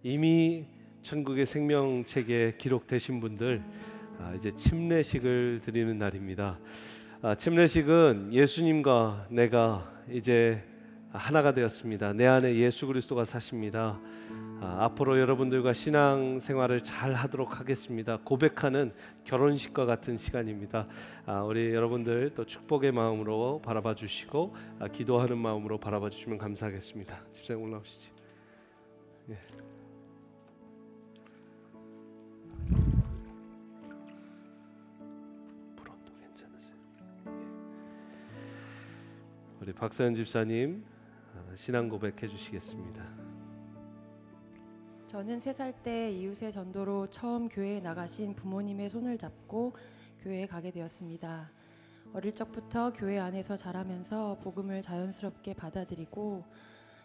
이미 천국의 생명책에 기록되신 분들 이제 침례식을 드리는 날입니다. 침례식은 예수님과 내가 이제 하나가 되었습니다. 내 안에 예수 그리스도가 사십니다. 앞으로 여러분들과 신앙생활을 잘 하도록 하겠습니다. 고백하는 결혼식과 같은 시간입니다. 우리 여러분들 또 축복의 마음으로 바라봐 주시고 기도하는 마음으로 바라봐 주시면 감사하겠습니다. 집사님 올라오시지. 예. 불온도 괜찮으세요? 예. 우리 박서연 집사님 신앙 고백해 주시겠습니다. 저는 3살 때 이웃의 전도로 처음 교회에 나가신 부모님의 손을 잡고 교회에 가게 되었습니다. 어릴 적부터 교회 안에서 자라면서 복음을 자연스럽게 받아들이고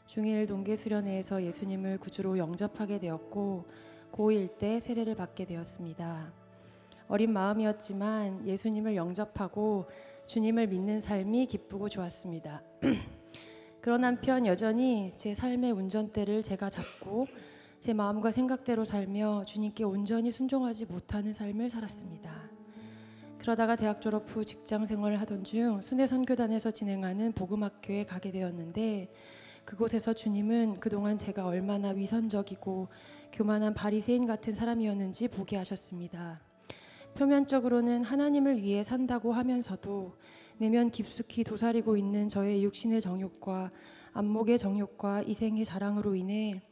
중1 동계수련회에서 예수님을 구주로 영접하게 되었고 고1 때 세례를 받게 되었습니다. 어린 마음이었지만 예수님을 영접하고 주님을 믿는 삶이 기쁘고 좋았습니다. 그런 한편 여전히 제 삶의 운전대를 제가 잡고 제 마음과 생각대로 살며 주님께 온전히 순종하지 못하는 삶을 살았습니다. 그러다가 대학 졸업 후 직장 생활을 하던 중 순회선교단에서 진행하는 복음학교에 가게 되었는데 그곳에서 주님은 그동안 제가 얼마나 위선적이고 교만한 바리새인 같은 사람이었는지 보게 하셨습니다. 표면적으로는 하나님을 위해 산다고 하면서도 내면 깊숙이 도사리고 있는 저의 육신의 정욕과 안목의 정욕과 이생의 자랑으로 인해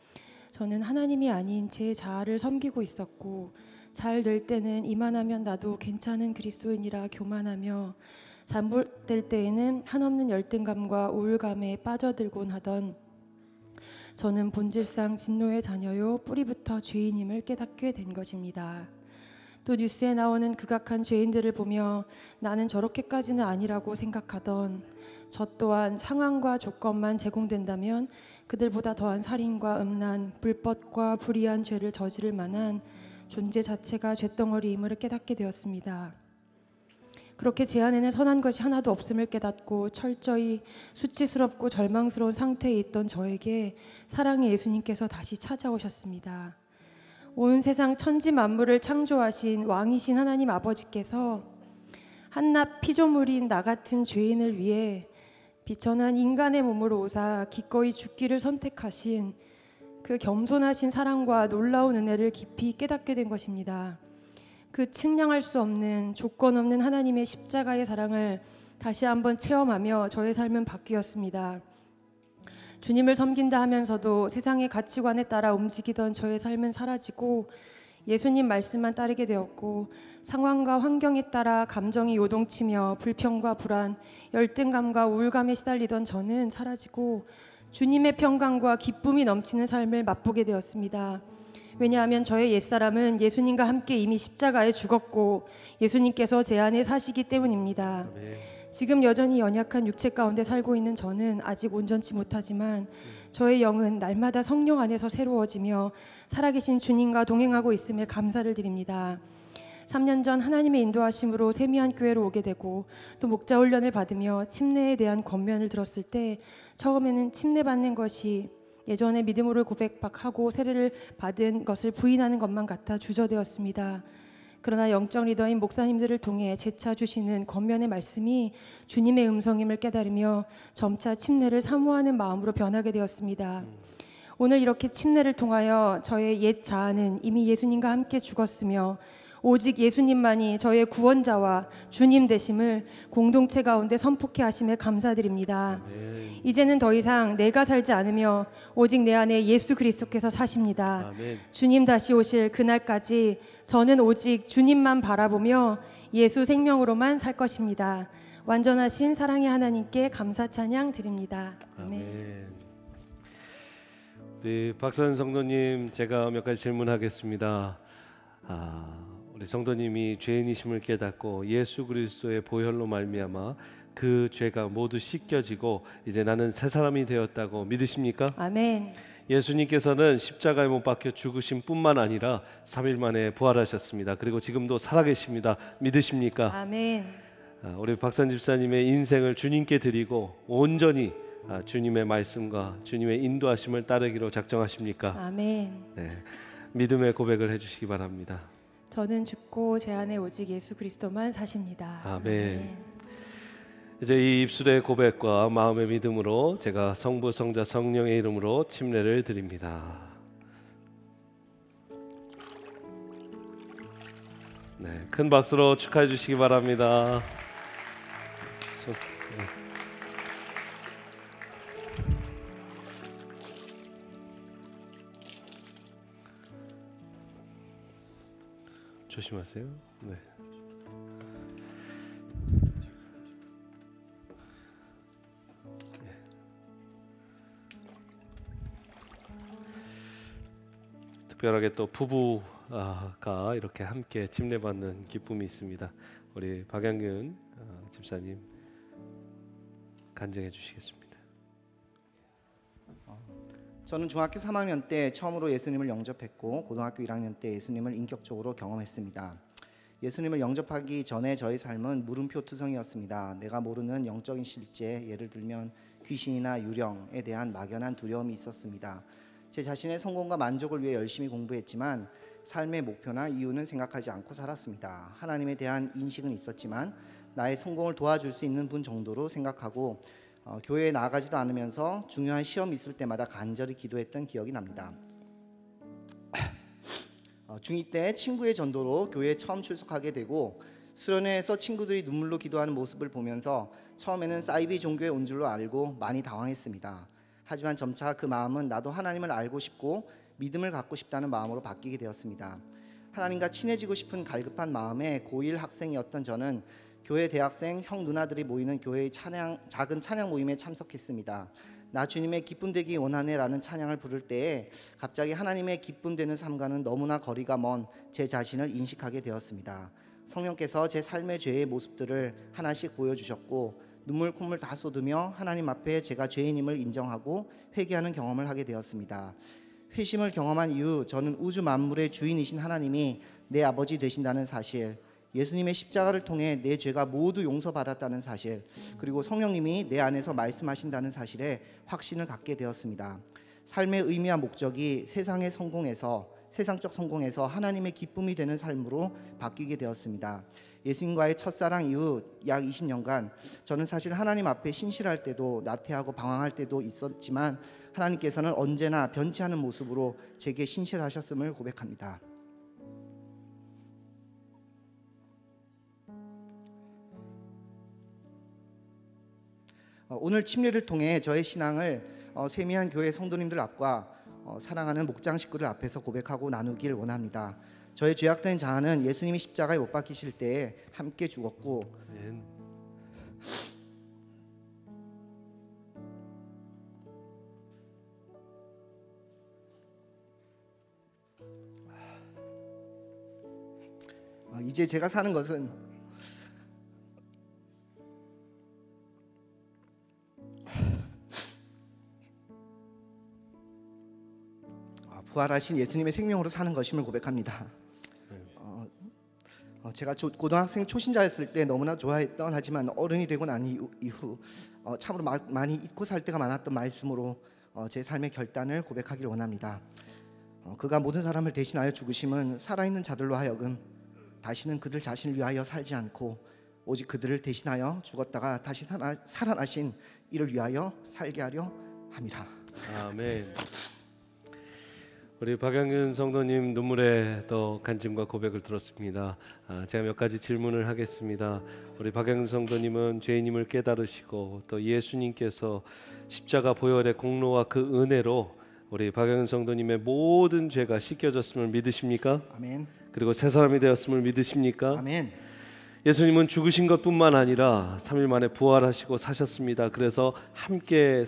저는 하나님이 아닌 제 자아를 섬기고 있었고 잘 될 때는 이만하면 나도 괜찮은 그리스도인이라 교만하며 잠못될 때에는 한없는 열등감과 우울감에 빠져들곤 하던 저는 본질상 진노의 자녀요 뿌리부터 죄인임을 깨닫게 된 것입니다. 또 뉴스에 나오는 극악한 죄인들을 보며 나는 저렇게까지는 아니라고 생각하던 저 또한 상황과 조건만 제공된다면 그들보다 더한 살인과 음란, 불법과 불의한 죄를 저지를 만한 존재 자체가 쇳덩어리임을 깨닫게 되었습니다. 그렇게 제 안에는 선한 것이 하나도 없음을 깨닫고 철저히 수치스럽고 절망스러운 상태에 있던 저에게 사랑의 예수님께서 다시 찾아오셨습니다. 온 세상 천지 만물을 창조하신 왕이신 하나님 아버지께서 한낱 피조물인 나 같은 죄인을 위해 비천한 인간의 몸으로 오사 기꺼이 죽기를 선택하신 그 겸손하신 사랑과 놀라운 은혜를 깊이 깨닫게 된 것입니다. 그 측량할 수 없는 조건 없는 하나님의 십자가의 사랑을 다시 한번 체험하며 저의 삶은 바뀌었습니다. 주님을 섬긴다 하면서도 세상의 가치관에 따라 움직이던 저의 삶은 사라지고 예수님 말씀만 따르게 되었고 상황과 환경에 따라 감정이 요동치며 불평과 불안, 열등감과 우울감에 시달리던 저는 사라지고 주님의 평강과 기쁨이 넘치는 삶을 맛보게 되었습니다. 왜냐하면 저의 옛사람은 예수님과 함께 이미 십자가에 죽었고 예수님께서 제 안에 사시기 때문입니다. 지금 여전히 연약한 육체 가운데 살고 있는 저는 아직 온전치 못하지만 저의 영은 날마다 성령 안에서 새로워지며 살아계신 주님과 동행하고 있음에 감사를 드립니다. 3년 전 하나님의 인도하심으로 세미한 교회로 오게 되고 또 목자 훈련을 받으며 침례에 대한 권면을 들었을 때 처음에는 침례받는 것이 예전에 믿음으로 고백하고 세례를 받은 것을 부인하는 것만 같아 주저되었습니다. 그러나 영적 리더인 목사님들을 통해 재차 주시는 권면의 말씀이 주님의 음성임을 깨달으며 점차 침례를 사모하는 마음으로 변하게 되었습니다. 오늘 이렇게 침례를 통하여 저의 옛 자아는 이미 예수님과 함께 죽었으며 오직 예수님만이 저의 구원자와 주님 되심을 공동체 가운데 선포케 하심에 감사드립니다. 이제는 더 이상 내가 살지 않으며 오직 내 안에 예수 그리스도께서 사십니다. 주님 다시 오실 그날까지 저는 오직 주님만 바라보며 예수 생명으로만 살 것입니다. 완전하신 사랑의 하나님께 감사 찬양 드립니다. 아멘. 우리 박선 성도님, 제가 몇 가지 질문하겠습니다. 우리 성도님이 죄인이심을 깨닫고 예수 그리스도의 보혈로 말미암아 그 죄가 모두 씻겨지고 이제 나는 새 사람이 되었다고 믿으십니까? 아멘. 예수님께서는 십자가에 못 박혀 죽으신 뿐만 아니라 3일 만에 부활하셨습니다. 그리고 지금도 살아계십니다. 믿으십니까? 아멘. 우리 박선 집사님의 인생을 주님께 드리고 온전히 주님의 말씀과 주님의 인도하심을 따르기로 작정하십니까? 아멘. 네, 믿음의 고백을 해주시기 바랍니다. 저는 죽고 제 안에 오직 예수 그리스도만 사십니다. 아멘. 이제 이 입술의 고백과 마음의 믿음으로 제가 성부, 성자, 성령의 이름으로 침례를 드립니다. 네, 큰 박수로 축하해 주시기 바랍니다. 조심하세요. 네. 특별하게 또 부부가 이렇게 함께 침례받는 기쁨이 있습니다. 우리 박양균 집사님 간증해 주시겠습니다. 저는 중학교 3학년 때 처음으로 예수님을 영접했고 고등학교 1학년 때 예수님을 인격적으로 경험했습니다. 예수님을 영접하기 전에 저의 삶은 물음표 투성이었습니다. 내가 모르는 영적인 실제, 예를 들면 귀신이나 유령에 대한 막연한 두려움이 있었습니다. 제 자신의 성공과 만족을 위해 열심히 공부했지만 삶의 목표나 이유는 생각하지 않고 살았습니다. 하나님에 대한 인식은 있었지만 나의 성공을 도와줄 수 있는 분 정도로 생각하고 교회에 나아가지도 않으면서 중요한 시험이 있을 때마다 간절히 기도했던 기억이 납니다. 중2 때 친구의 전도로 교회에 처음 출석하게 되고 수련회에서 친구들이 눈물로 기도하는 모습을 보면서 처음에는 사이비 종교에 온 줄로 알고 많이 당황했습니다. 하지만 점차 그 마음은 나도 하나님을 알고 싶고 믿음을 갖고 싶다는 마음으로 바뀌게 되었습니다. 하나님과 친해지고 싶은 갈급한 마음에 고1 학생이었던 저는 교회 대학생 형 누나들이 모이는 교회의 작은 찬양 모임에 참석했습니다. 나 주님의 기쁨 되기 원하네 라는 찬양을 부를 때에 갑자기 하나님의 기쁨 되는 삶과는 너무나 거리가 먼 제 자신을 인식하게 되었습니다. 성령께서 제 삶의 죄의 모습들을 하나씩 보여주셨고 눈물 콧물 다 쏟으며 하나님 앞에 제가 죄인임을 인정하고 회개하는 경험을 하게 되었습니다. 회심을 경험한 이후 저는 우주 만물의 주인이신 하나님이 내 아버지 되신다는 사실, 예수님의 십자가를 통해 내 죄가 모두 용서받았다는 사실, 그리고 성령님이 내 안에서 말씀하신다는 사실에 확신을 갖게 되었습니다. 삶의 의미와 목적이 세상적 성공에서 하나님의 기쁨이 되는 삶으로 바뀌게 되었습니다. 예수님과의 첫사랑 이후 약 20년간 저는 사실 하나님 앞에 신실할 때도 나태하고 방황할 때도 있었지만 하나님께서는 언제나 변치 않은 모습으로 제게 신실하셨음을 고백합니다. 오늘 침례를 통해 저의 신앙을 세미한 교회 성도님들 앞과 사랑하는 목장 식구들 앞에서 고백하고 나누길 원합니다. 저의 죄악된 자아는 예수님이 십자가에 못 박히실 때에 함께 죽었고 이제 제가 사는 것은 부활하신 예수님의 생명으로 사는 것임을 고백합니다. 제가 고등학생 초신자였을 때 너무나 좋아했던, 하지만 어른이 되고 난 이후 참으로 많이 잊고 살 때가 많았던 말씀으로 제 삶의 결단을 고백하길 원합니다. 그가 모든 사람을 대신하여 죽으심은 살아있는 자들로 하여금 다시는 그들 자신을 위하여 살지 않고 오직 그들을 대신하여 죽었다가 다시 살아나신 이를 위하여 살게 하려 함이라. 아멘. 우리 박양균 성도님 눈물의 또 간증과 고백을 들었습니다. 제가 몇 가지 질문을 하겠습니다. 우리 박양균 성도님은 죄인임을 깨달으시고 또 예수님께서 십자가 보혈의 공로와 그 은혜로 우리 박양균 성도님의 모든 죄가 씻겨졌음을 믿으십니까? 아멘. 그리고 새 사람이 되었음을 믿으십니까? 아멘. 예수님은 죽으신 것뿐만 아니라 3일 만에 부활하시고 사셨습니다. 그래서 함께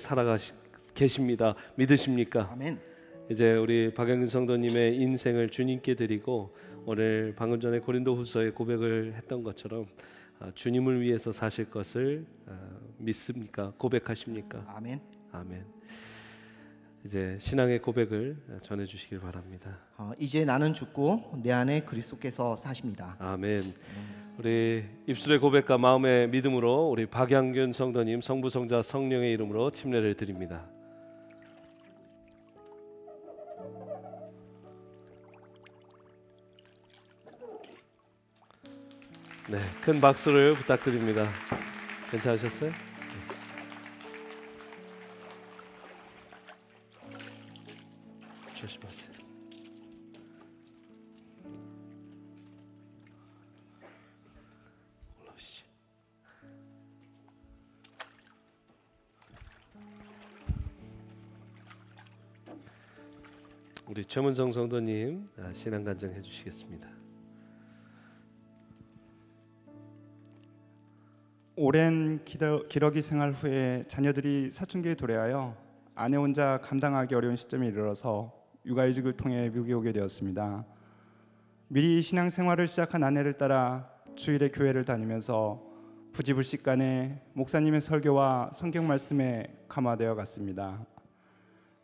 계십니다. 믿으십니까? 아멘. 이제 우리 박영균 성도님의 인생을 주님께 드리고 오늘 방금 전에 고린도후서에 고백을 했던 것처럼 주님을 위해서 사실 것을 믿습니까? 고백하십니까? 아멘. 아멘. 이제 신앙의 고백을 전해 주시길 바랍니다. 이제 나는 죽고 내 안에 그리스도께서 사십니다. 아멘. 우리 입술의 고백과 마음의 믿음으로 우리 박양균 성도님 성부 성자 성령의 이름으로 침례를 드립니다. 네, 큰 박수를 부탁드립니다. 괜찮으셨어요? 조심하세요. 올라오시죠. 우리 최문성 성도님 신앙 간증 해주시겠습니다. 오랜 기러기 생활 후에 자녀들이 사춘기에 도래하여 아내 혼자 감당하기 어려운 시점에 이르러서 육아휴직을 통해 미국에 오게 되었습니다. 미리 신앙생활을 시작한 아내를 따라 주일에 교회를 다니면서 부지불식간에 목사님의 설교와 성경 말씀에 감화되어 갔습니다.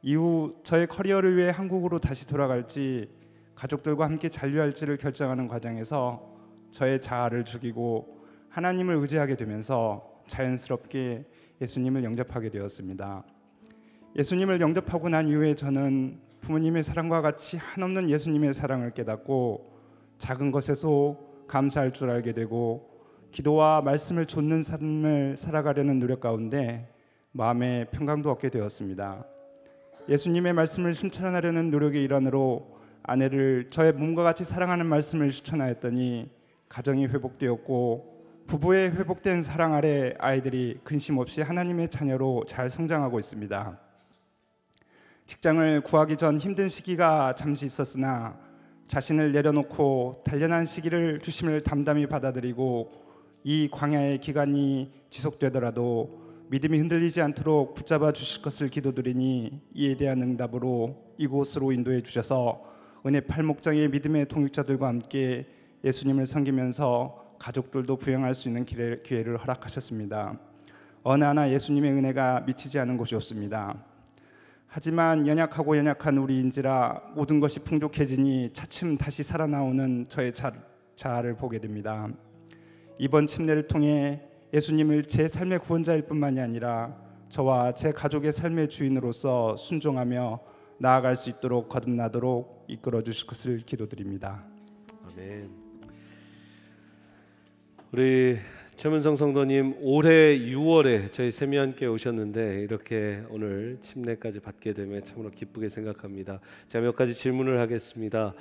이후 저의 커리어를 위해 한국으로 다시 돌아갈지 가족들과 함께 잔류할지를 결정하는 과정에서 저의 자아를 죽이고 하나님을 의지하게 되면서 자연스럽게 예수님을 영접하게 되었습니다. 예수님을 영접하고 난 이후에 저는 부모님의 사랑과 같이 한없는 예수님의 사랑을 깨닫고 작은 것에도 감사할 줄 알게 되고 기도와 말씀을 좇는 삶을 살아가려는 노력 가운데 마음의 평강도 얻게 되었습니다. 예수님의 말씀을 실천하려는 노력의 일환으로 아내를 저의 몸과 같이 사랑하는 말씀을 실천하였더니 가정이 회복되었고 부부의 회복된 사랑 아래 아이들이 근심 없이 하나님의 자녀로 잘 성장하고 있습니다. 직장을 구하기 전 힘든 시기가 잠시 있었으나 자신을 내려놓고 단련한 시기를 주심을 담담히 받아들이고 이 광야의 기간이 지속되더라도 믿음이 흔들리지 않도록 붙잡아 주실 것을 기도드리니 이에 대한 응답으로 이곳으로 인도해 주셔서 은혜 팔목장의 믿음의 동역자들과 함께 예수님을 섬기면서 가족들도 부양할 수 있는 기회를 허락하셨습니다. 어느 하나 예수님의 은혜가 미치지 않은 곳이 없습니다. 하지만 연약하고 연약한 우리인지라 모든 것이 풍족해지니 차츰 다시 살아나오는 저의 자아를 보게 됩니다. 이번 침례를 통해 예수님을 제 삶의 구원자일 뿐만이 아니라 저와 제 가족의 삶의 주인으로서 순종하며 나아갈 수 있도록 거듭나도록 이끌어 주실 것을 기도드립니다. 아멘. 우리 최문성 성도님 올해 6월에 저희 세미함께 오셨는데 이렇게 오늘 침례까지 받게 되며 참으로 기쁘게 생각합니다. 제가 몇 가지 질문을 하겠습니다.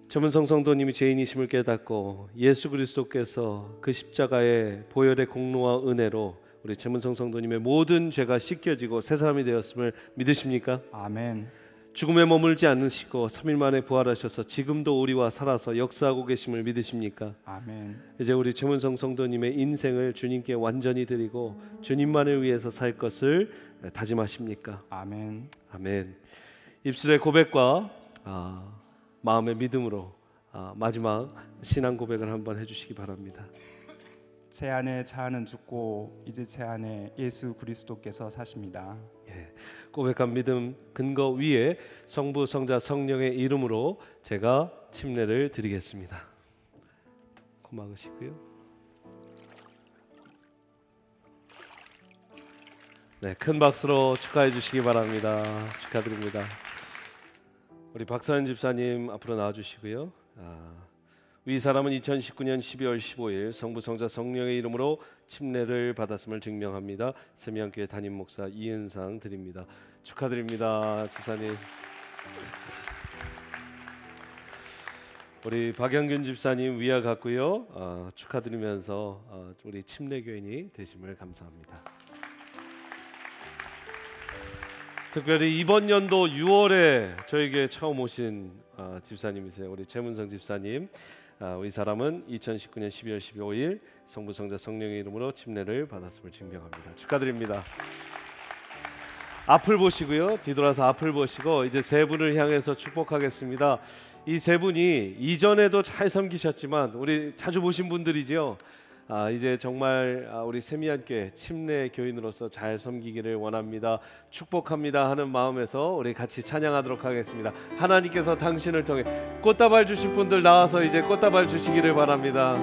최문성 성도님이 죄인이심을 깨닫고 예수 그리스도께서 그 십자가의 보혈의 공로와 은혜로 우리 최문성 성도님의 모든 죄가 씻겨지고 새 사람이 되었음을 믿으십니까? 아멘. 죽음에 머물지 않으시고 3일 만에 부활하셔서 지금도 우리와 살아서 역사하고 계심을 믿으십니까? 아멘. 이제 우리 최문성 성도님의 인생을 주님께 완전히 드리고 주님만을 위해서 살 것을 다짐하십니까? 아멘. 아멘. 입술의 고백과 마음의 믿음으로 마지막 신앙 고백을 한번 해주시기 바랍니다. 제 안에 자아는 죽고 이제 제 안에 예수 그리스도께서 사십니다. 예, 고백한 믿음 근거 위에 성부 성자 성령의 이름으로 제가 침례를 드리겠습니다. 코 막으시고요. 네, 큰 박수로 축하해 주시기 바랍니다. 축하드립니다. 우리 박서연 집사님 앞으로 나와주시고요. 위 사람은 2019년 12월 15일 성부 성자 성령의 이름으로 침례를 받았음을 증명합니다. 세미함교회 담임 목사 이은상 드립니다. 축하드립니다, 집사님. 우리 박양균 집사님 위아 같고요. 축하드리면서 우리 침례교인이 되심을 감사합니다. 특별히 이번 연도 6월에 저에게 처음 오신 집사님이세요. 우리 최문성 집사님. 이 사람은 2019년 12월 15일 성부 성자 성령의 이름으로 침례를 받았음을 증명합니다. 축하드립니다. 앞을 보시고요. 뒤돌아서 앞을 보시고 이제 세 분을 향해서 축복하겠습니다. 이 세 분이 이전에도 잘 섬기셨지만 우리 자주 보신 분들이죠. 이제 정말 우리 세미한교회 침례 교인으로서 잘 섬기기를 원합니다. 축복합니다 하는 마음에서 우리 같이 찬양하도록 하겠습니다. 하나님께서 당신을 통해 꽃다발 주실 분들 나와서 이제 꽃다발 주시기를 바랍니다.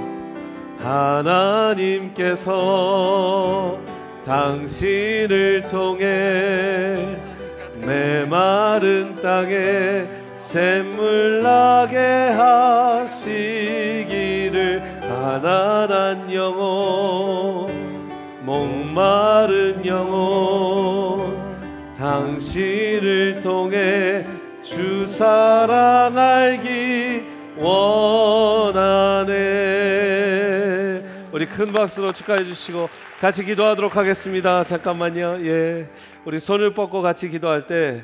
하나님께서 당신을 통해 메마른 땅에 샘물 나게 하시기를 가난한 영혼 목마른 영혼 당신을 통해 주 사랑 알기 원하네. 우리 큰 박수로 축하해 주시고 같이 기도하도록 하겠습니다. 잠깐만요. 우리 손을 뻗고 같이 기도할 때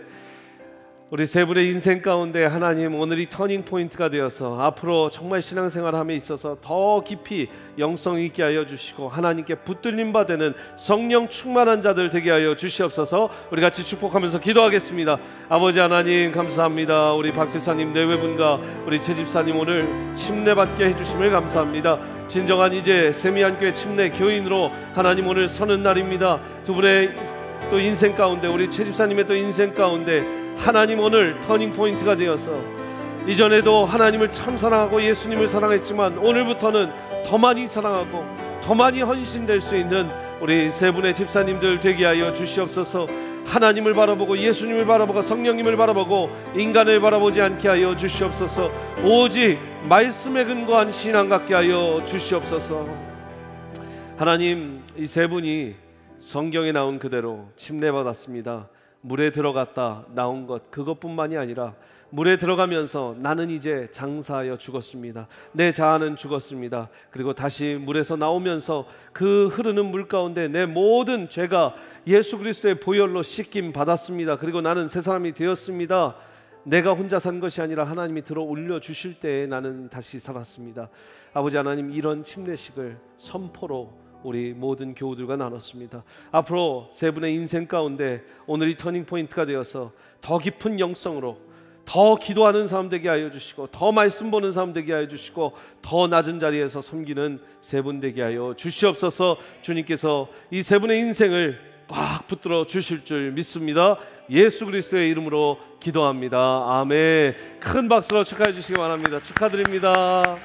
우리 세 분의 인생 가운데 하나님 오늘이 터닝 포인트가 되어서 앞으로 정말 신앙생활함에 있어서 더 깊이 영성 있게 하여 주시고 하나님께 붙들림 받는 성령 충만한 자들 되게 하여 주시옵소서. 우리 같이 축복하면서 기도하겠습니다. 아버지 하나님 감사합니다. 우리 박세사님 내외분과 우리 최집사님 오늘 침례받게 해주심을 감사합니다. 진정한 이제 세미한교회 침례 교인으로 하나님 오늘 서는 날입니다. 두 분의 또 인생 가운데 우리 최집사님의 또 인생 가운데 하나님 오늘 터닝 포인트가 되어서 이전에도 하나님을 참 사랑하고 예수님을 사랑했지만 오늘부터는 더 많이 사랑하고 더 많이 헌신될 수 있는 우리 세 분의 집사님들 되게 하여 주시옵소서. 하나님을 바라보고 예수님을 바라보고 성령님을 바라보고 인간을 바라보지 않게 하여 주시옵소서. 오직 말씀에 근거한 신앙 갖게 하여 주시옵소서. 하나님 이 세 분이 성경에 나온 그대로 침례받았습니다. 물에 들어갔다 나온 것 그것뿐만이 아니라 물에 들어가면서 나는 이제 장사하여 죽었습니다. 내 자아는 죽었습니다. 그리고 다시 물에서 나오면서 그 흐르는 물 가운데 내 모든 죄가 예수 그리스도의 보혈로 씻김 받았습니다. 그리고 나는 새 사람이 되었습니다. 내가 혼자 산 것이 아니라 하나님이 들어 올려주실 때에 나는 다시 살았습니다. 아버지 하나님 이런 침례식을 선포로 우리 모든 교우들과 나눴습니다. 앞으로 세 분의 인생 가운데 오늘이 터닝 포인트가 되어서 더 깊은 영성으로 더 기도하는 사람 되게 하여 주시고 더 말씀 보는 사람 되게 하여 주시고 더 낮은 자리에서 섬기는 세 분 되게 하여 주시옵소서. 주님께서 이 세 분의 인생을 꽉 붙들어 주실 줄 믿습니다. 예수 그리스도의 이름으로 기도합니다. 아멘. 큰 박수로 축하해 주시기 바랍니다. 축하드립니다.